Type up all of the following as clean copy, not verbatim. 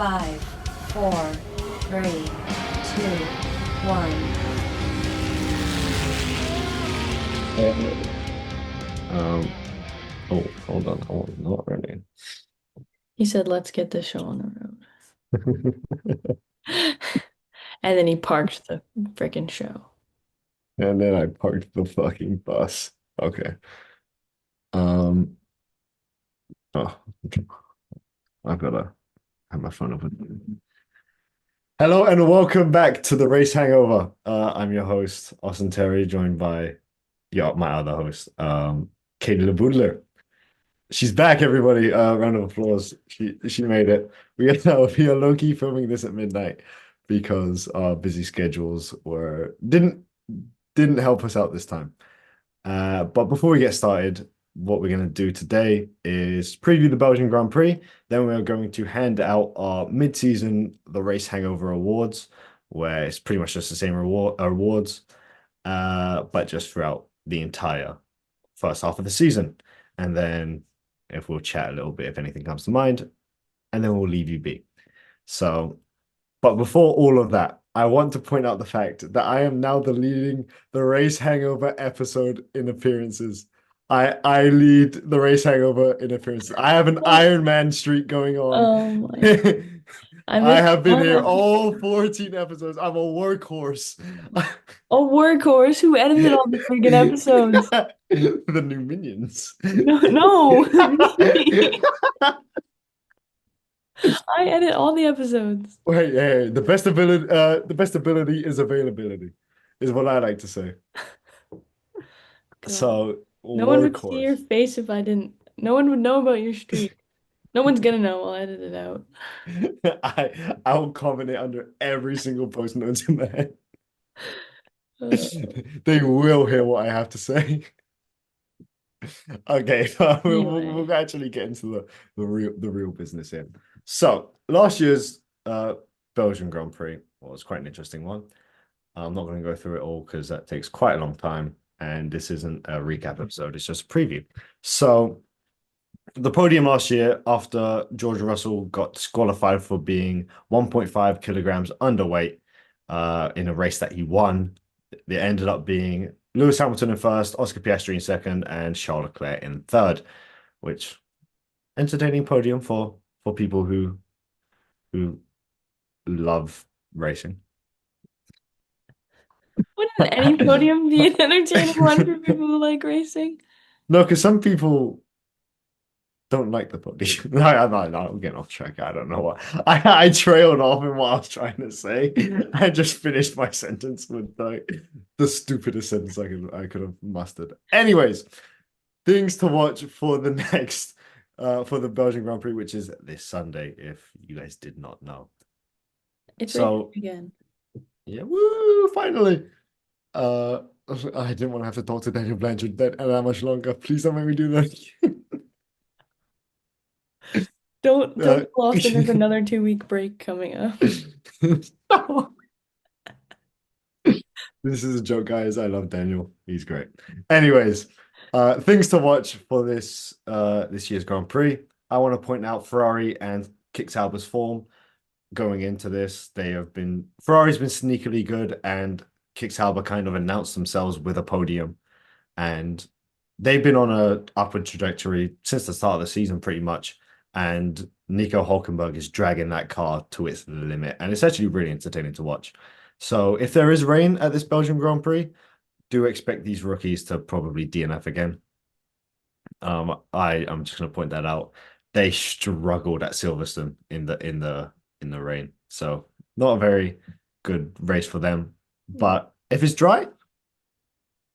5, 4, 3, 2, 1. Oh, hold on. I was not ready. He said, let's get this show on the road. And then he parked the freaking show. And then I parked the fucking bus. Okay. Um, oh, I've got to have my phone open. Hello and welcome back to the Race Hangover. I'm your host, Austin Terry, joined by my other host, Katie LeBoudler. She's back, everybody. Round of applause. She made it. We are low-key filming this at midnight because our busy schedules were didn't help us out this time. But before we get started, what we're going to do today is preview the Belgian Grand Prix. Then we're going to hand out our mid-season the Race Hangover Awards, where it's pretty much just the same awards, but just throughout the entire first half of the season. And then if we'll chat a little bit if anything comes to mind, and then we'll leave you be. So, but before all of that, I want to point out the fact that I am now leading the Race Hangover episode in appearances. I lead the Race Hangover in appearances. I have an Iron Man streak going on. Oh my. I I missed have been one here episode. all 14 episods. I'm a workhorse. A workhorse who edited all the freaking episodes. The new minions. No, no, me. I edit all the episodes. Wait, hey, the best ability is availability, is what I like to say. God. So, No one would see your workhorse. face if I didn't. No one would know about your streak. No one's gonna know. I'll edit it out. I will comment it under every single post notes in there. Uh, They will hear what I have to say. Okay, anyway, we'll actually get into the real business here. So last year's Belgian Grand Prix was quite an interesting one. I'm not going to go through it all because that takes quite a long time, and this isn't a recap episode, it's just a preview. So the podium last year, after George Russell got disqualified for being 1.5 kilograms underweight in a race that he won, it ended up being Lewis Hamilton in first, Oscar Piastri in second, and Charles Leclerc in third, which entertaining podium for people who love racing. wouldn't any podium be an entertaining one for people who like racing? No, because some people don't like the podium. No, I'm getting off track. I don't know what I trailed off in what I was trying to say. I just finished my sentence with like the stupidest sentence I could have mustered. Anyways, things to watch for the next for the Belgian Grand Prix, which is this Sunday, if you guys did not know. It's racing So again. yeah, woo, finally. Uh I didn't want to have to talk to Daniel Blanchard that much longer. Please don't make me do that. Don't Uh, get lost in there's another 2 week break coming up. This is a joke, guys. I love Daniel. He's great. Anyways, things to watch for this year's Grand Prix. I want to point out Ferrari and Kick-Sauber's form going into this. Ferrari's been sneakily good, and Kick-Sauber kind of announced themselves with a podium, and they've been on a upward trajectory since the start of the season, pretty much. And Nico Hulkenberg is dragging that car to its limit, and it's actually really entertaining to watch. So if there is rain at this Belgian Grand Prix, do expect these rookies to probably DNF again. I'm just going to point that out. They struggled at Silverstone in the rain, so not a very good race for them. But if it's dry,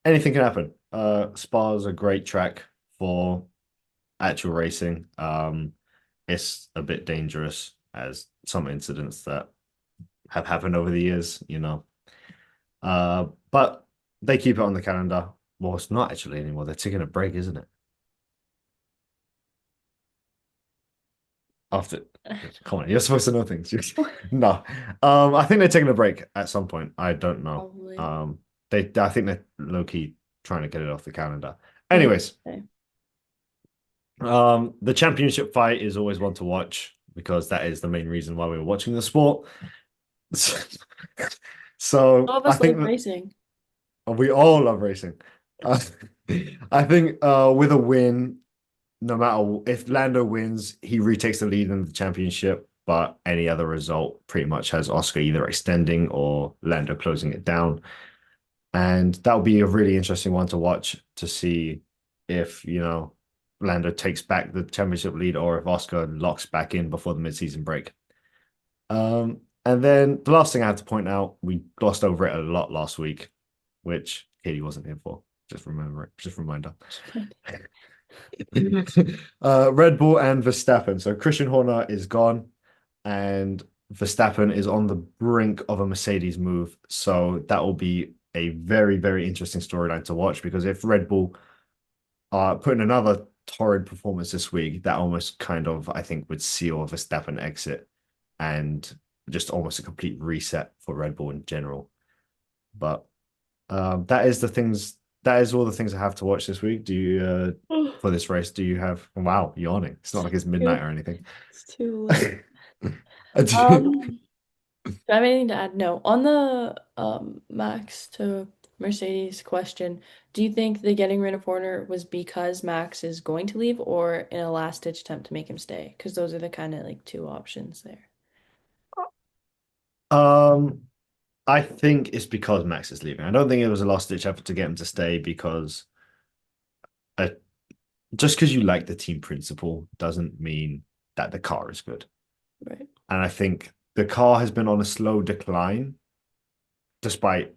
anything can happen. Spa is a great track for actual racing. It's a bit dangerous as some incidents that have happened over the years. But they keep it on the calendar. Well, it's not actually anymore. They're taking a break, isn't it? After, come on, you're supposed to know things. No, I think they're taking a break at some point. I don't know. Probably. I think they're low key trying to get it off the calendar. Yeah. Anyways, Okay. the championship fight is always one to watch. because that is the main reason why we were watching the sport. So All of I us like think that racing. we all love racing. Uh, I think with a win, no matter if Lando wins, he retakes the lead in the championship. But any other result pretty much has Oscar either extending or Lando closing it down. And that'll be a really interesting one to watch to see if, Lando takes back the championship lead or if Oscar locks back in before the mid-season break. And then the last thing I have to point out, we glossed over it a lot last week, which Katie wasn't here for. Just remember it, just a reminder. Red Bull and Verstappen. So Christian Horner is gone, and Verstappen is on the brink of a Mercedes move. So that will be a very, very interesting storyline to watch because if Red Bull are putting another torrid performance this week, that almost kind of, I think, would seal a Verstappen exit and just almost a complete reset for Red Bull in general. But that is the things. That is all the things I have to watch this week. Do you for this race? Do you have? Wow, yawning. It's not like it's midnight Too- or anything. It's too late. Do Um, do I have anything to add? No. On the Max to Mercedes question, do you think the getting rid of Horner was because Max is going to leave or in a last ditch attempt to make him stay? Because those are the kind of like two options there. um, I think it's because Max is leaving. I don't think it was a last ditch effort to get him to stay because uh, just because you like the team principle doesn't mean that the car is good. Right. And I think the car has been on a slow decline despite,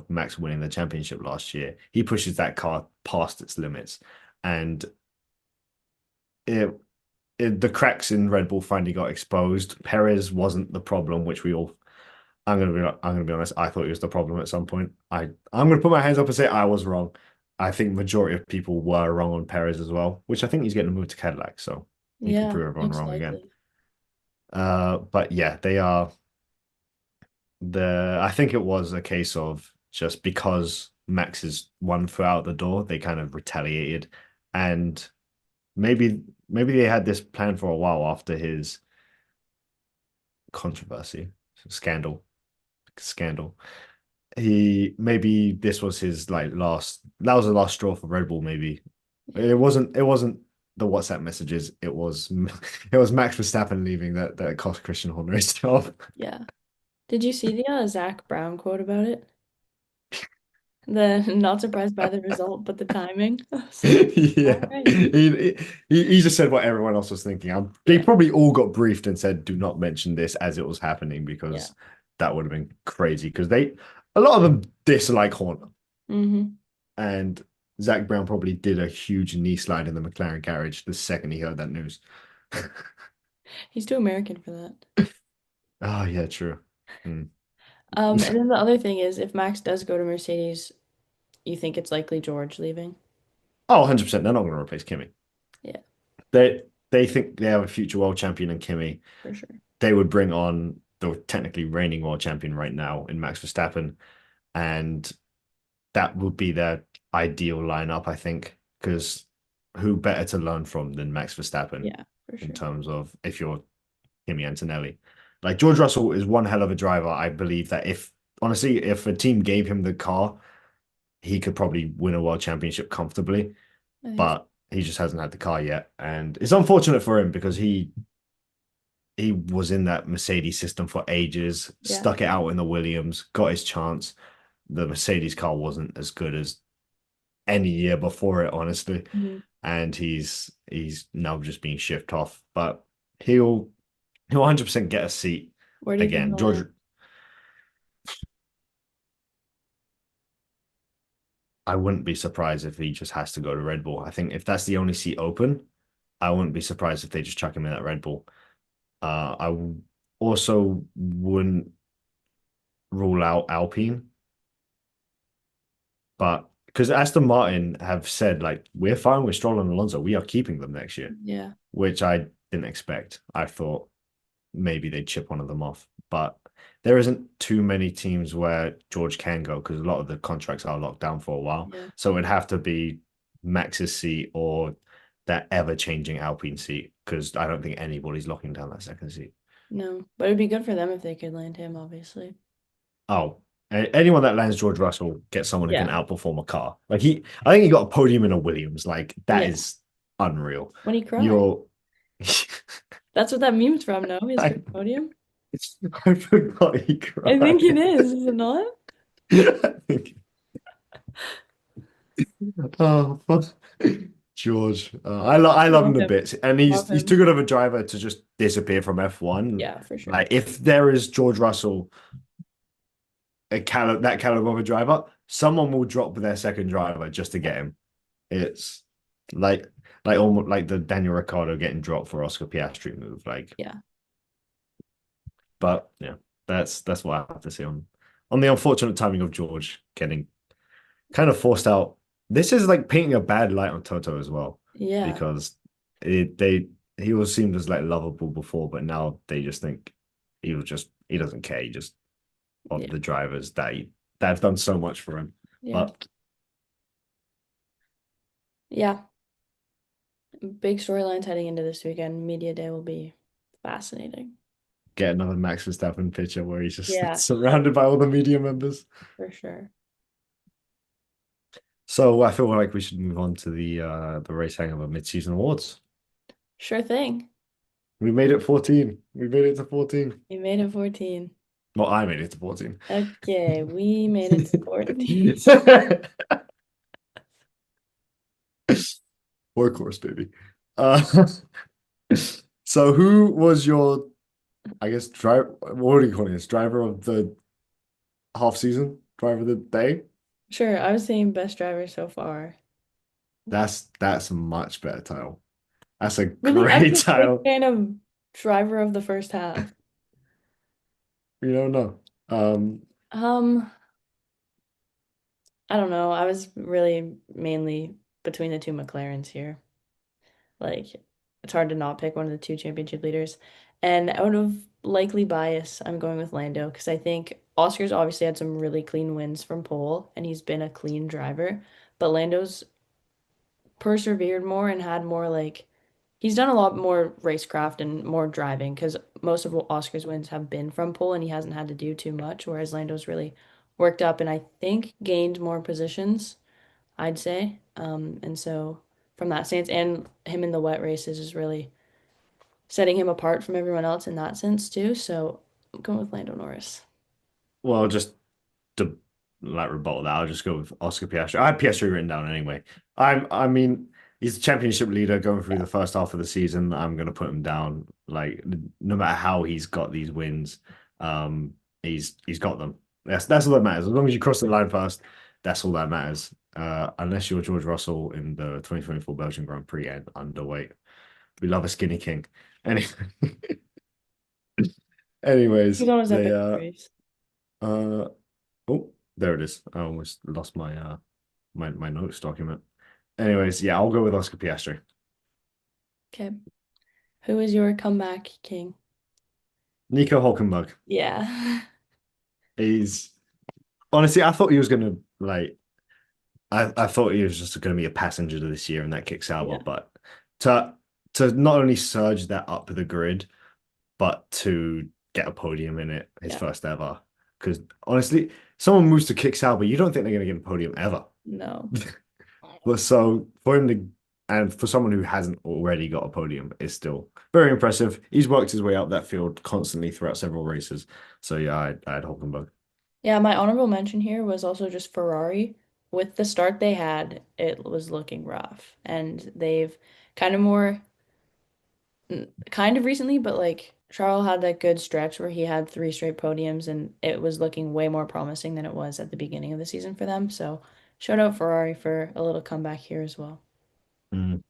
Max winning the championship last year. He pushes that car past its limits. And it, the cracks in Red Bull finally got exposed. Perez wasn't the problem, which we all I'm gonna be honest, I thought he was the problem at some point. I'm gonna put my hands up and say I was wrong. I think majority of people were wrong on Perez as well, which I think he's getting moved to Cadillac, so he can Yeah, prove everyone most wrong again. likely. But yeah, they are I think it was a case of just because Max's one foot out the door, they kind of retaliated. And maybe they had this plan for a while after his controversy, scandal, scandal. Maybe this was his like last that was the last straw for Red Bull, maybe. Yeah. It wasn't the WhatsApp messages, it was it was Max Verstappen leaving that cost Christian Horner his job. Yeah. Did you see the Zach Brown quote about it? The not surprised by the result, but the timing. I was like, all Yeah, right. he just said what everyone else was thinking. They Yeah. probably all got briefed and said, "Do not mention this as it was happening," Yeah. because that would have been crazy. Because a lot of them dislike Horner, Hmm. and Zach Brown probably did a huge knee slide in the McLaren garage the second he heard that news. He's too American for that. Oh yeah, true. Hmm. And then the other thing is, if Max does go to Mercedes, you think it's likely George leaving? Oh, 100%. They're not going to replace Kimi. Yeah, They think they have a future world champion in Kimi. for sure. They would bring on the technically reigning world champion right now in Max Verstappen, and that would be their ideal lineup, I think, because who better to learn from than Max Verstappen Yeah, for in sure. terms of if you're Kimi Antonelli. Like George Russell is one hell of a driver. I believe that if a team gave him the car, he could probably win a world championship comfortably, I think so. but he just hasn't had the car yet. And it's unfortunate for him because he was in that Mercedes system for ages, Yeah. stuck it out in the Williams, got his chance. The Mercedes car wasn't as good as any year before it, honestly. Mhm. And he's now just being shipped off. But he'll he'll 100% get a seat Where do you think again. he'll land? George, I wouldn't be surprised if he just has to go to Red Bull. I think if that's the only seat open, I wouldn't be surprised if they just chuck him in at Red Bull. Also wouldn't rule out Alpine, but because Aston Martin have said like we're fine with Stroll and Alonso, we are keeping them next year, Yeah. which I didn't expect. I thought maybe they'd chip one of them off, but there isn't too many teams where George can go because a lot of the contracts are locked down for a while. Yeah. So it'd have to be Max's seat or that ever-changing Alpine seat because I don't think anybody's locking down that second seat. No, but it'd be good for them if they could land him, obviously. Oh, anyone that lands George Russell gets someone who can Yeah. outperform a car. I think he got a podium in a Williams. Like that Yeah. is unreal. When he cried. You're, That's what that meme's from, no? His I, first podium? I forgot he I think it cried. is it not? Oh, fuck. George, I love him Love to him. bits, and Love he's too him. good of a driver to just disappear from F1. Yeah, for sure. Like if there is George Russell, that caliber of a driver, someone will drop their second driver just to get him. It's like almost like the Daniel Ricciardo getting dropped for Oscar Piastri move. Yeah. But yeah, that's what I have to say on the unfortunate timing of George getting kind of forced out. This is like painting a bad light on Toto as well, Yeah. because he was seemed as like lovable before, but now they just think he doesn't care. He just of Yeah. the drivers that have done so much for him. Yeah. But Yeah. Big storylines heading into this weekend. Media day will be fascinating. get another Max Verstappen picture where he's just Yeah, surrounded by all the media members. for sure. So I feel like we should move on to the Race Hangover mid-season awards. Sure thing. We made it 14. We made it to 14. You made it 14. Well, I made it to 14. Okay, we made it to 14. Workhorse, baby. Uh, so who was your, I guess, driver? What are you calling this? Driver of the half season? Driver of the day? Sure, I was saying best driver so far. That's a much better title. That's a Really, I'm great just a big title. fan of driver of the first half. You don't know. Um, I don't know. I was really mainly between the two McLarens here. Like, it's hard to not pick one of the two championship leaders. And out of likely bias, I'm going with Lando because I think Oscar's obviously had some really clean wins from pole and he's been a clean driver. But Lando's persevered more and had more like he's done a lot more racecraft and more driving because most of Oscar's wins have been from pole and he hasn't had to do too much, whereas Lando's really worked up and I think gained more positions, I'd say. And so from that stance and him in the wet races is really setting him apart from everyone else in that sense too. So I'm going with Lando Norris. well, just to like rebuttal that, I'll just go with Oscar Piastri. I had Piastri written down anyway. I mean, he's a championship leader going through Yeah, the first half of the season. I'm gonna put him down. Like no matter how he's got these wins, he's got them. That's all that matters. As long as you cross the line first, that's all that matters. Unless you're George Russell in the 2024 Belgian Grand Prix and underweight. We love a skinny king. Any he's anyways, on his they epic race. uh oh, there it is. I almost lost my notes document. Anyways, yeah, I'll go with Oscar Piastri. Okay. Who is your comeback king? Nico Hulkenberg. Yeah. He's honestly, I thought he was gonna I thought he was just gonna be a passenger to this year and that kicks Sauber, Yeah. but to to not only surge that up the grid, but to get a podium in it, his Yeah. first ever. Because honestly, someone moves to kick Sauber, you don't think they're gonna get a podium ever. No. But so for him to, and for someone who hasn't already got a podium, is still very impressive. He's worked his way up that field constantly throughout several races. So yeah, I had Hulkenberg. Yeah, my honorable mention here was also just Ferrari. With the start they had, it was looking rough. And they've kind of more, kind of recently, but like Charles had that good stretch where he had three straight podiums and it was looking way more promising than it was at the beginning of the season for them. So shout out Ferrari for a little comeback here as well. Mm.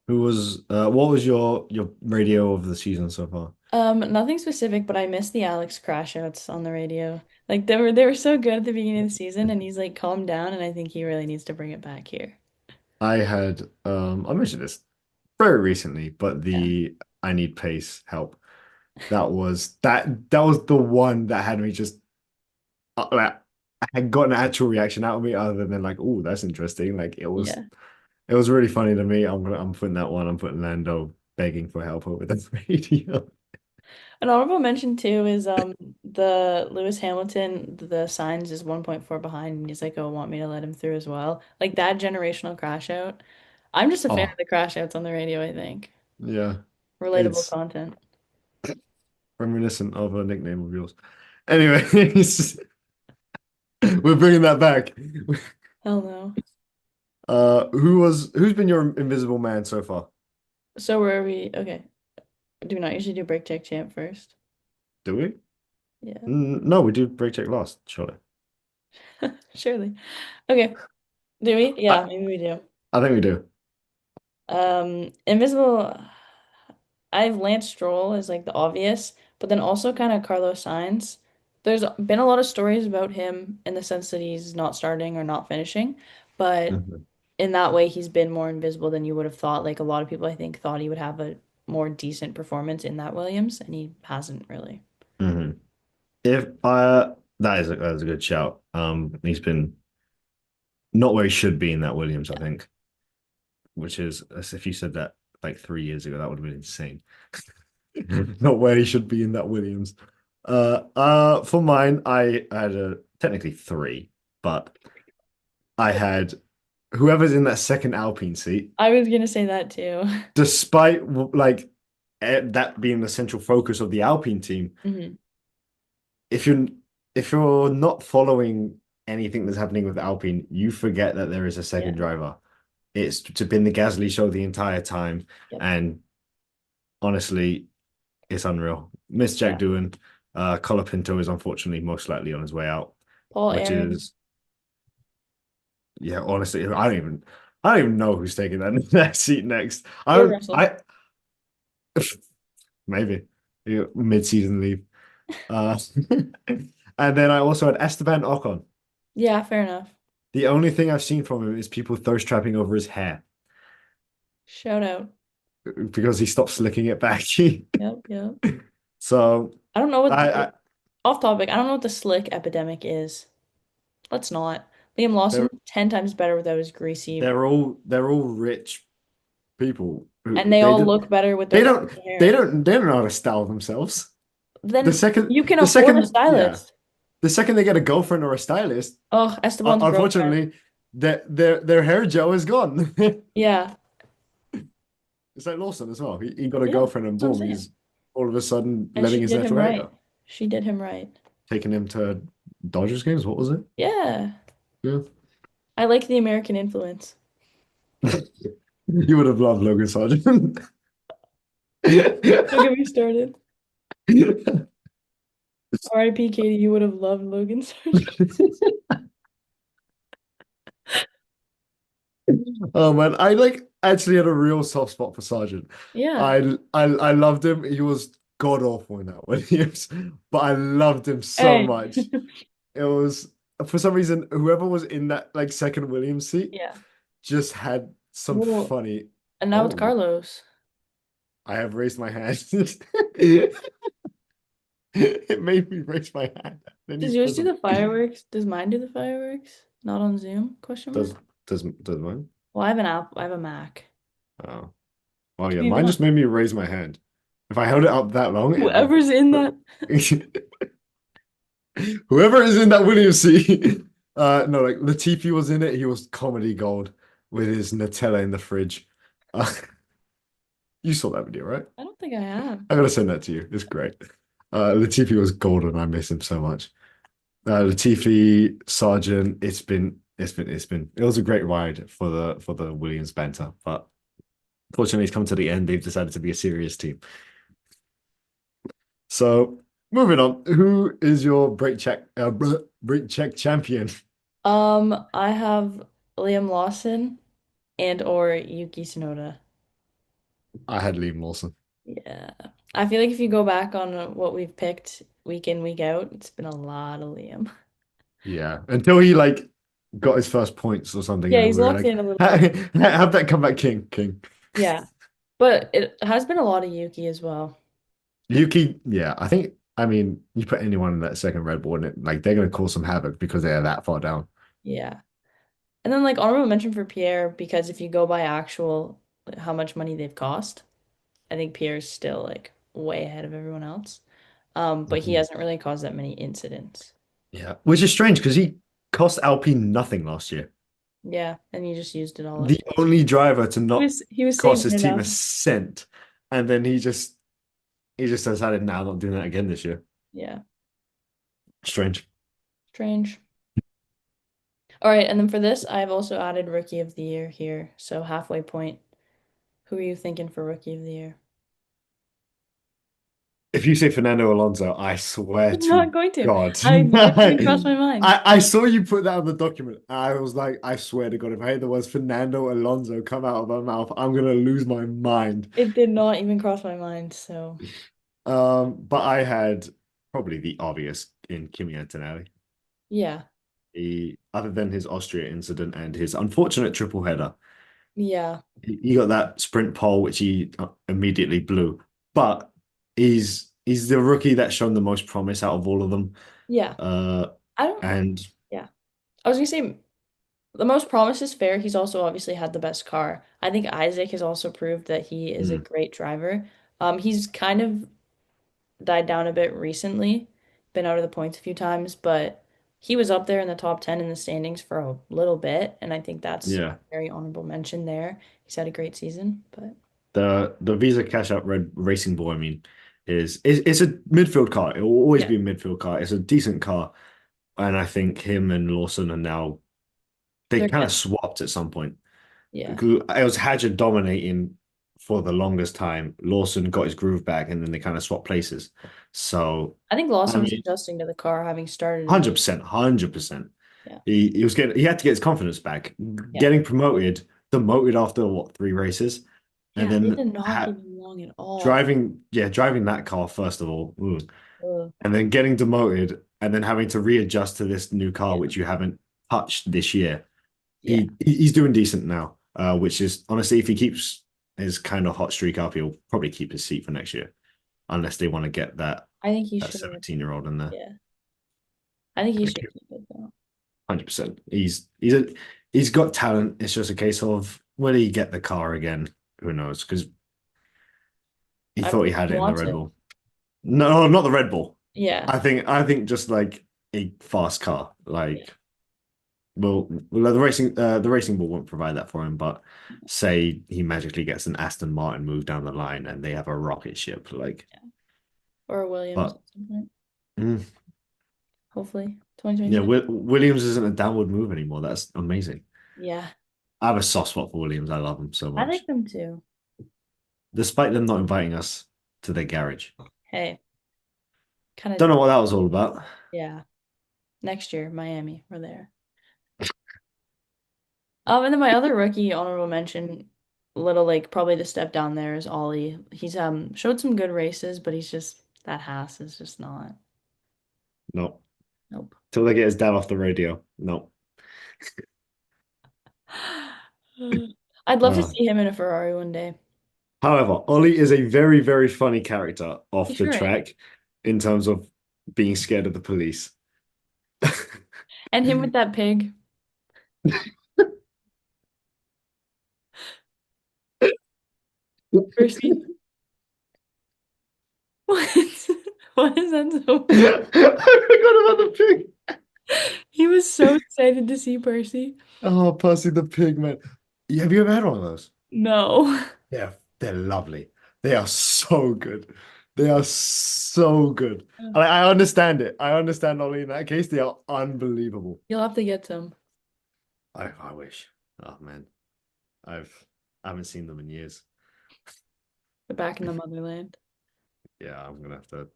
What was your radio of the season so far? Nothing specific, but I missed the Alex crash outs on the radio. Like they were so good at the beginning of the season and he's like calmed down and I think he really needs to bring it back here. I had I mentioned this very recently, but Yeah. the I need pace help. That was the one that had me just like I had got an actual reaction out of me other than like, oh, that's interesting. Like it was Yeah. It was really funny to me. I'm putting that one. I'm putting Lando begging for help over the radio. An honorable mention too is the Lewis Hamilton, the signs is 1.4 behind and he's like, "Oh, want me to let him through as well?" Like that generational crash out. I'm just a fan of Oh, the crash outs on the radio, I think. yeah. Relatable It's content. reminiscent of a nickname of yours. Anyway, we're bringing that back. Hell no. Who's been your invisible man so far? So where are we? Okay. Do we not usually do break check champ first? Do we? Yeah. No, we do break check last, surely. Surely. Okay. Do we? Yeah, I, maybe we do. I think we do. Invisible. I have Lance Stroll as like the obvious, but then also kind of Carlos Sainz. There's been a lot of stories about him in the sense that he's not starting or not finishing, but Mhm. in that way he's been more invisible than you would have thought. Like a lot of people I think thought he would have a more decent performance in that Williams, and he hasn't really. Mhm. If that is a good shout. He's been not where he should be in that Williams, I think, which is as if you said that like 3 years ago, that would have been insane. Not where he should be in that Williams. For mine, I had a technically three, but I had whoever's in that second Alpine seat, I was gonna say that too. despite like that being the central focus of the Alpine team. hmm If you're not following anything that's happening with Alpine, you forget that there is a Yeah. second driver. It's to been the Gasly show the entire time, Yep. and honestly, it's unreal. Miss Jack Yeah. Doohan, Colapinto is unfortunately most likely on his way out, Paul which Aaron, is yeah, honestly, I don't even know who's taking that that seat next. I George don't Russell. I maybe yeah, mid-season leave. Uh, and then I also had Esteban Ocon. Yeah, fair enough. The only thing I've seen from him is people thirst trapping over his hair Shout out. because he stopped slicking it back. Yep, yep. So I don't know what I off topic. I don't know what the slick epidemic is. Let's not. Liam Lawson, they're 10 times better without his greasy, they're all rich people and who they all look better with their they don't greasy they hair. don't they don't know how to style themselves. The Then second you can the afford a second yeah stylist. the second they get a girlfriend or a stylist, Oh, Esteban's broke her. unfortunately, their hair gel is gone. Yeah. It's like Lawson as well. He got a Yeah, girlfriend and that's what I'm boom, saying. he's all of a sudden And letting she his did him natural hair right. go. She did him right. Taking him to Dodgers games. What was it? Yeah. Yeah. I like the American influence. You would have loved Logan Sargent. Don't get me started. R.I.P. Katie, you would have loved Logan Sargent. Oh man, I like actually had a real soft spot for Sargent. Yeah. I loved him. He was god awful in that Williams, but I loved him so Hey. much. It was for some reason whoever was in that like second Williams seat Yeah. just had some Well, funny. and now it's Oh, Carlos. I have raised my hand. It made me raise my hand. Then Does he's yours do present. the fireworks? Does mine do the fireworks? Not on Zoom? Question mark. Does mine? Well, I have an app. I have a Mac. Oh. Oh Do yeah, you mine not? just made me raise my hand. If I held it up that long, it would. Whoever's in that. Whoever is in that Williams seat. No, like Latifi was in it. He was comedy gold with his Nutella in the fridge. Uh, you saw that video, right? I don't think I have. I gotta send that to you. It's great. Latifi was golden. I miss him so much. Latifi, Sargent. It was a great ride for the Williams banter, but fortunately, it's come to the end. They've decided to be a serious team. So moving on, who is your break check champion? I have Liam Lawson and or Yuki Tsunoda. I had Liam Lawson. Yeah. I feel like if you go back on what we've picked week in, week out, it's been a lot of Liam. Yeah, until he like got his first points or something, Yeah, and he's we were locked like, in a little bit. have that comeback king, king. Yeah. But it has been a lot of Yuki as well. Yuki, yeah, I mean, you put anyone in that second Red Bull, and like they're gonna cause some havoc because they are that far down. Yeah. And then like honorable mention for Pierre because if you go by actual how much money they've cost, I think Pierre's still like way ahead of everyone else. But he Mhm. hasn't really caused that many incidents. Yeah, which is strange because he cost Alpine nothing last year. Yeah, and he just used it all up. The only driver to He not was he was cost saving his it team up. a cent, and then he just decided, now I'm not doing that again this year. Yeah, Strange. strange. All right, and then for this, I've also added Rookie of the Year here. So halfway point. Who are you thinking for Rookie of the Year? If you say Fernando Alonso, I swear I'm to not going to. God. It didn't cross my mind. I saw you put that on the document. I was like, I swear to God, if I hear the words Fernando Alonso come out of my mouth, I'm gonna lose my mind. It did not even cross my mind. So But I had probably the obvious in Kimi Antonelli. yeah, Other than his Austria incident and his unfortunate triple header, yeah, he got that sprint pole, which he immediately blew. But he's the rookie that's shown the most promise out of all of them. yeah. Uh, I don't. and Yeah, I was gonna say the most promise is fair. He's also obviously had the best car. I think Isaac has also proved that he is a mm, great driver. He's kind of died down a bit recently, been out of the points a few times, but he was up there in the top 10 in the standings for a little bit, and I think that's yeah, a very honorable mention there. He's had a great season, but the Visa Cash Out Red Racing Ball, I mean, it's a midfield car. It will always yeah, be a midfield car. It's a decent car, and I think him and Lawson are now they they're kind of getting, swapped at some point. yeah. Because it was Hadger dominating for the longest time. Lawson got his groove back, and then they kind of swapped places. So, I think I Lawson was mean, adjusting to the car having started in the, 100%, 100%. yeah, He had to get his confidence back. yeah. Getting promoted, demoted after what, three races, and Yeah, they then did not ha give him long at all. driving that car first of all, Ugh. and then getting demoted, and then having to readjust to this new car Yeah, which you haven't touched this year. yeah. He's doing decent now, which is honestly, if he keeps his kind of hot streak up, he'll probably keep his seat for next year, unless they want to get I think he that should. 17-year-old in there. Yeah, I think he Like should keep it though. 100%. He's got talent. It's just a case of will he get the car again? Who knows? Because he I thought don't he think had he it in the wants Red it. Bull. No, not the Red Bull. Yeah, I think just like a fast car. yeah, Well, the racing ball won't provide that for him, but say he magically gets an Aston Martin move down the line and they have a rocket ship, like, yeah. Or Williams but at some point. mm, Hopefully, yeah, 2026. Williams isn't a downward move anymore. That's amazing. Yeah, I have a soft spot for Williams. I love him so I like much, them too. despite them not inviting us to their garage. Hey, kind Don't of, know what that was all about. yeah. Next year, Miami, we're there. And then my other rookie honorable mention, little like probably the step down there is Ollie. He's showed some good races, but he's just that Haas is just not. No, Nope. till they get his dad off the radio. No. I'd love to Uh, see him in a Ferrari one day. However, Ollie is a very, very funny character He off the sure is. track in terms of being scared of the police. And him with that pig. Percy. What? What is that so funny? I forgot about the pig. He was so excited to see Percy. Oh, Percy the pig, man. Have you ever had one of those? No. Yeah, they're lovely. They are so good. They are so good. I understand it. I understand Ollie in that case. They are unbelievable. You'll have to get some. I wish. Oh man, I've I haven't seen them in years. They're back in the motherland. Yeah, I'm gonna have to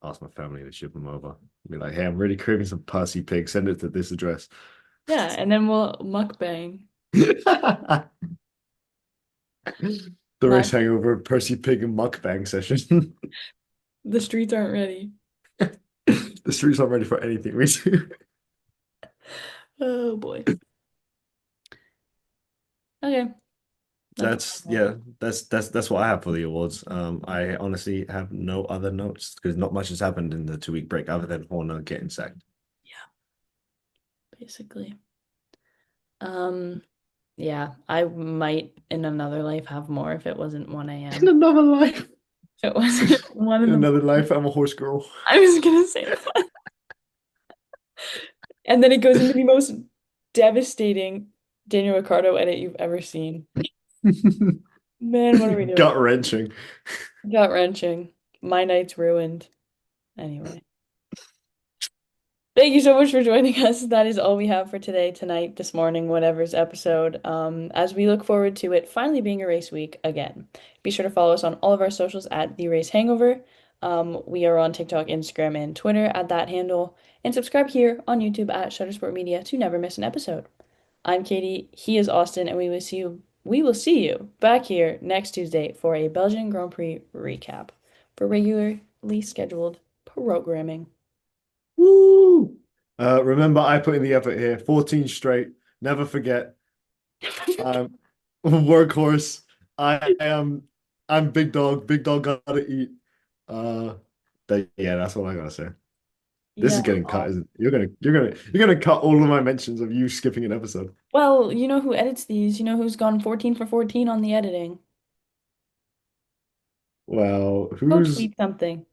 ask my family to ship them over. Be like, hey, I'm really craving some Percy pig. Send it to this address. Yeah, and then we'll mukbang. The Not race hangover Percy pig and mukbang session. the streets aren't ready. The streets aren't ready for anything we do. Oh boy. Okay, that's That's all. yeah, that's what I have for the awards. I honestly have no other notes because not much has happened in the 2 week break other than Horner getting sacked. Yeah, basically. Um, yeah, I might in another life have more if it wasn't 1 In a.m. another life. If it wasn't one in In the another morning. life, I'm a horse girl. I was gonna say that. And then it goes into the most devastating Daniel Ricciardo edit you've ever seen. Man, what are we doing? Gut wrenching. Gut wrenching. My night's ruined. Anyway. Thank you so much for joining us. That is all we have for today, tonight, this morning, whatever's episode. As we look forward to it finally being a race week again. Be sure to follow us on all of our socials at the Race Hangover. We are on TikTok, Instagram, and Twitter at that handle. And subscribe here on YouTube at Shuttersport Media to never miss an episode. I'm Katie, he is Austin, and we will see you back here next Tuesday for a Belgian Grand Prix recap for regularly scheduled programming. Woo! Remember, I put in the effort here. 14 straight. Never forget. I'm workhorse. I am. I'm big dog. Big dog gotta eat. Uh, yeah, that's all I gotta say. This Yeah. is getting cut, isn't it? You're gonna cut all of my mentions of you skipping an episode. Well, you know who edits these. You know who's gone 14 for 14 on the editing. Well, Go who's tweet something.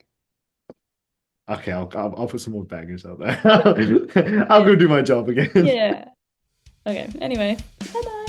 okay? I'll put some more bangers out there. I'll go do my job again. Yeah. Okay. Anyway, bye bye.